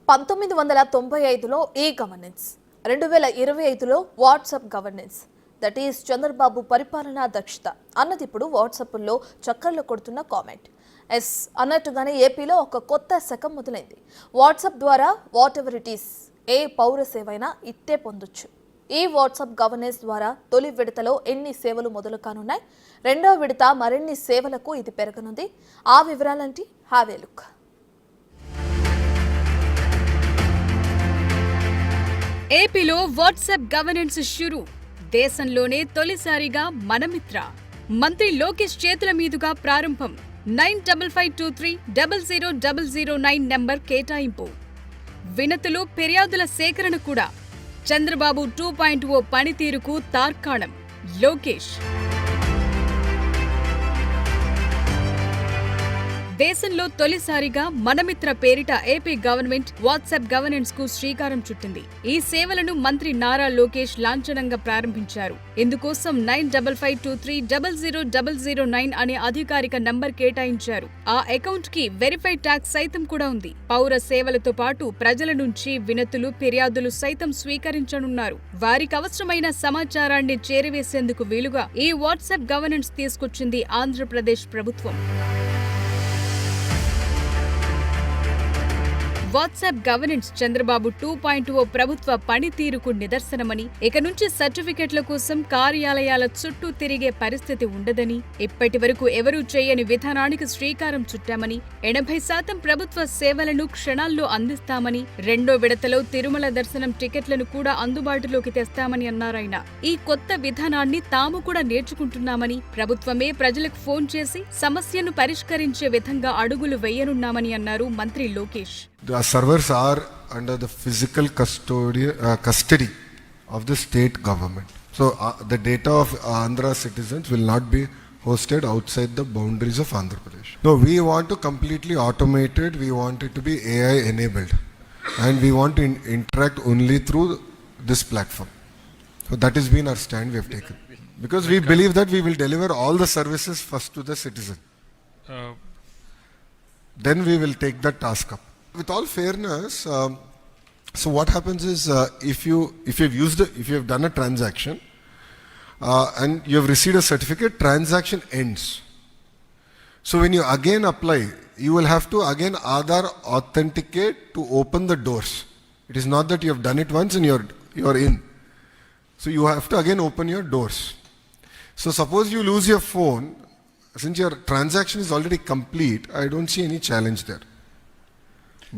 1995లో e governance, 2025లో WhatsApp governance, that is Chandrababu పరిపాలనా దక్షత అన్నది ఇప్పుడు వాట్సాప్లో చక్కర్లు కొడుతున్న కామెంట్. ఎస్ అన్నట్టుగానే ఏపీలో ఒక కొత్త శకం మొదలైంది. వాట్సాప్ ద్వారా వాట్ ఎవర్ ఇట్ ఈస్, ఏ పౌర సేవైనా ఇట్టే పొందొచ్చు. ఈ వాట్సాప్ గవర్నెన్స్ ద్వారా తొలి విడతలో ఎన్ని సేవలు మొదలు కానున్నాయి, రెండో విడత మరిన్ని సేవలకు ఇది పెరగనుంది. ఆ వివరాలంటే హ్యావ్ ఏ లుక్. ఏపీలో వాట్సాప్ గవర్నెన్స్ షురూ. దేశంలోనే తొలిసారిగా మనమిత్ర మంత్రి లోకేష్ చేతుల మీదుగా ప్రారంభం. 9552300009 నంబర్ కేటాయింపు. వినతులు, ఫిర్యాదుల సేకరణ కూడా. చంద్రబాబు 2.0 పనితీరుకు తార్కాణం లోకేష్. దేశంలో తొలిసారిగా మనమిత్ర పేరిట ఏపీ గవర్నమెంట్ వాట్సాప్ గవర్నెన్స్ కు శ్రీకారం చుట్టింది. ఈ సేవలను మంత్రి నారా లోకేష్ లాంఛనంగా ప్రారంభించారు. ఇందుకోసం 9552300009 అనే అధికారిక నంబర్ కేటాయించారు. ఆ అకౌంట్ కి వెరిఫైడ్ ట్యాగ్ సైతం కూడా ఉంది. పౌర సేవలతో పాటు ప్రజల నుంచి వినతులు, ఫిర్యాదులు సైతం స్వీకరించనున్నారు. వారికి అవసరమైన సమాచారాన్ని చేరవేసేందుకు వీలుగా ఈ వాట్సాప్ గవర్నెన్స్ తీసుకొచ్చింది ఆంధ్రప్రదేశ్ ప్రభుత్వం. వాట్సాప్ గవర్నెన్స్ చంద్రబాబు 2.0 ప్రభుత్వ పనితీరుకు నిదర్శనమని, ఇక నుంచి సర్టిఫికెట్ల కోసం కార్యాలయాల చుట్టూ తిరిగే పరిస్థితి ఉండదని, ఇప్పటి వరకు ఎవరూ చేయని విధానానికి శ్రీకారం చుట్టామని, 80% ప్రభుత్వ సేవలను క్షణాల్లో అందిస్తామని, రెండో విడతలో తిరుమల దర్శనం టికెట్లను కూడా అందుబాటులోకి తెస్తామని అన్నారాయన. ఈ కొత్త విధానాన్ని తాము కూడా నేర్చుకుంటున్నామని, ప్రభుత్వమే ప్రజలకు ఫోన్ చేసి సమస్యను పరిష్కరించే విధంగా అడుగులు వేయనున్నామని అన్నారు మంత్రి Lokesh. The servers are under the physical custody of the state government. So the data of Andhra citizens will not be hosted outside the boundaries of Andhra Pradesh. No, we want to completely automate it. We want it to be AI enabled. And we want to interact only through this platform. So that has been our stand we have taken. Because we believe that we will deliver all the services first to the citizen. Then we will take that task up. With all fairness, so what happens is if you have done a transaction and you have received a certificate, transaction ends. So when you again apply, you will have to again Aadhaar authenticate to open the doors. It is not that you have done it once and you are in. So you have to again open your doors. So suppose you lose your phone, since your transaction is already complete, I don't see any challenge there.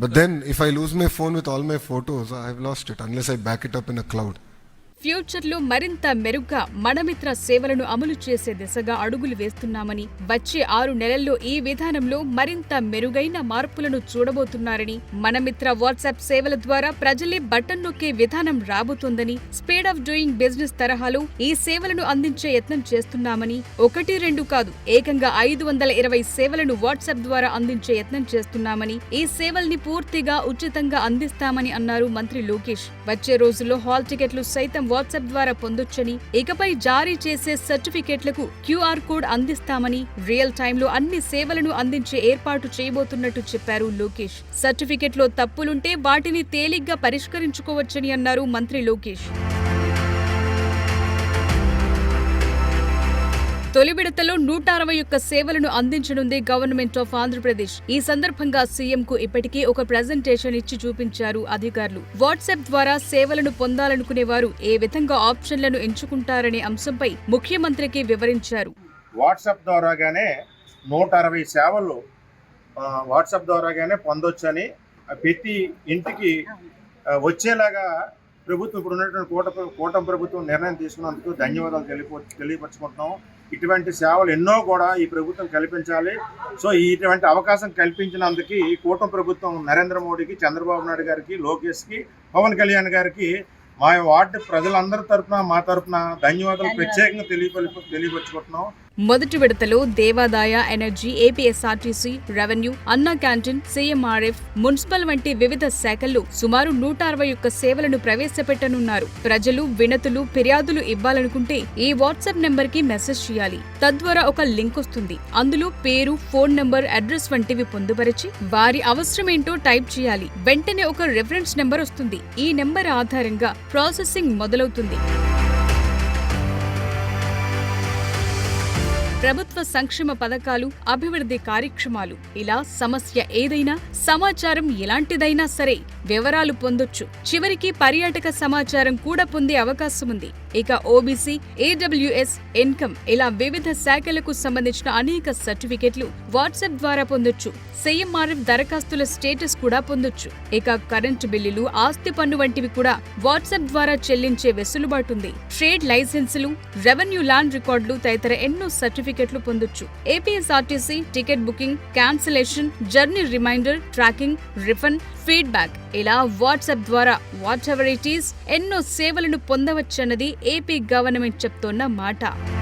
But then if I lose my phone with all my photos, I have lost it unless I back it up in a cloud. ఫ్యూచర్లో మరింత మెరుగ్గా మనమిత్ర సేవలను అమలు చేసే దిశగా అడుగులు వేస్తున్నామని, వచ్చే 6 నెలల్లో ఈ విధానంలో మరింత మెరుగైన మార్పులను చూడబోతున్నారని, మనమిత్ర వాట్సాప్ సేవల ద్వారా ప్రజలే బటన్ నొక్కే విధానం రాబోతోందని, స్పీడ్ ఆఫ్ డూయింగ్ బిజినెస్ తరహాలో ఈ సేవలను అందించే యత్నం చేస్తున్నామని, 1-2 కాదు ఏకంగా 520 సేవలను వాట్సాప్ ద్వారా అందించే యత్నం చేస్తున్నామని, ఈ సేవల్ని పూర్తిగా ఉచితంగా అందిస్తామని అన్నారు మంత్రి లోకేష్. వచ్చే రోజుల్లో హాల్ టికెట్లు సైతం వాట్సాప్ ద్వారా పొందొచ్చని, ఇకపై జారీ చేసే సర్టిఫికెట్లకు QR కోడ్ అందిస్తామని, రియల్ టైంలో అన్ని సేవలను అందించే ఏర్పాటు చేయబోతున్నట్టు చెప్పారు లోకేష్. సర్టిఫికెట్లో తప్పులుంటే వాటిని తేలిగ్గా పరిష్కరించుకోవచ్చని అన్నారు మంత్రి లోకేష్. తొలి విడతలో 161 సేవలను అందించనుంది గవర్నమెంట్ ఆఫ్ ఆంధ్రప్రదేశ్. ఈ సందర్భంగా సీఎంకు ఇప్పటికే ఒక ప్రెజెంటేషన్ ఇచ్చి చూపించారు అధికారులు. వాట్సాప్ ద్వారా సేవలను పొందాలనుకునే వారు ఏ విధంగా ఆప్షన్లను ఎంచుకుంటారనే అంశంపై ముఖ్యమంత్రికి వివరించారు. వాట్సాప్ ద్వారాగానే 160 సేవలు వాట్సాప్ ద్వారాగానే పొందొచ్చని, ప్రతి ఇంటికి వచ్చేలాగా ప్రభుత్వం ఇప్పుడు ఉన్నటువంటి కూటమి ప్రభుత్వం నిర్ణయం తీసుకున్నందుకు ధన్యవాదాలు తెలియపరుచుకుంటున్నాం. ఇటువంటి సేవలు ఎన్నో కూడా ఈ ప్రభుత్వం కల్పించాలి. సో ఇటువంటి అవకాశం కల్పించినందుకు ఈ కూటమి ప్రభుత్వం నరేంద్ర మోడీకి, చంద్రబాబు నాయుడు గారికి, లోకేష్కి, పవన్ కళ్యాణ్ గారికి మా వార్డు ప్రజలందరి తరఫున, మా తరఫున ధన్యవాదాలు ప్రత్యేకంగా తెలియపరుచుకుంటున్నాం. మొదటి విడతలో దేవాదాయ, ఎనర్జీ, ఏపీఎస్ఆర్టీసీ, రెవెన్యూ, అన్నా క్యాంటీన్, సీఎంఆర్ఎఫ్, మున్సిపల్ వంటి వివిధ శాఖల్లో సుమారు 161 సేవలను ప్రవేశపెట్టనున్నారు. ప్రజలు వినతులు, ఫిర్యాదులు ఇవ్వాలనుకుంటే ఈ వాట్సాప్ నెంబర్ కి మెసేజ్ చేయాలి. తద్వారా ఒక లింక్ వస్తుంది. అందులో పేరు, ఫోన్ నంబర్, అడ్రస్ వంటివి పొందుపరిచి వారి అవసరమేంటో టైప్ చేయాలి. వెంటనే ఒక రిఫరెన్స్ నెంబర్ వస్తుంది. ఈ నెంబర్ ఆధారంగా ప్రాసెసింగ్ మొదలవుతుంది. ప్రభుత్వ సంక్షేమ పథకాలు, అభివృద్ధి కార్యక్రమాలు, ఇలా సమస్య ఏదైనా, సమాచారం ఎలాంటిదైనా సరే వివరాలు పొందొచ్చు. చివరికి పర్యాటక సమాచారం కూడా పొందే అవకాశం ఉంది. ఇక ఓబీసీ, ఏడబ్ల్యూఎస్, ఇన్కమ్ ఇలా వివిధ శాఖలకు సంబంధించిన అనేక సర్టిఫికెట్లు వాట్సాప్ ద్వారా పొందొచ్చు. సీఎంఆర్ఎఫ్ దరఖాస్తుల స్టేటస్ కూడా పొందొచ్చు. ఇక కరెంటు బిల్లులు, ఆస్తి పన్ను వంటివి కూడా వాట్సాప్ ద్వారా చెల్లించే వెసులుబాటుంది. ట్రేడ్ లైసెన్సులు, రెవెన్యూ, ల్యాండ్ రికార్డులు తదితర ఎన్నో సర్టిఫికెట్లు పొందొచ్చు. APSRTC ticket booking, cancellation, journey reminder, tracking, refund, feedback ఇలా వాట్సాప్ ద్వారా వాట్ ఎవర్ ఇట్ ఈస్ ఎన్నో సేవలను పొందవచ్చన్నది ఏపీ గవర్నమెంట్ చెప్తోన్న మాట.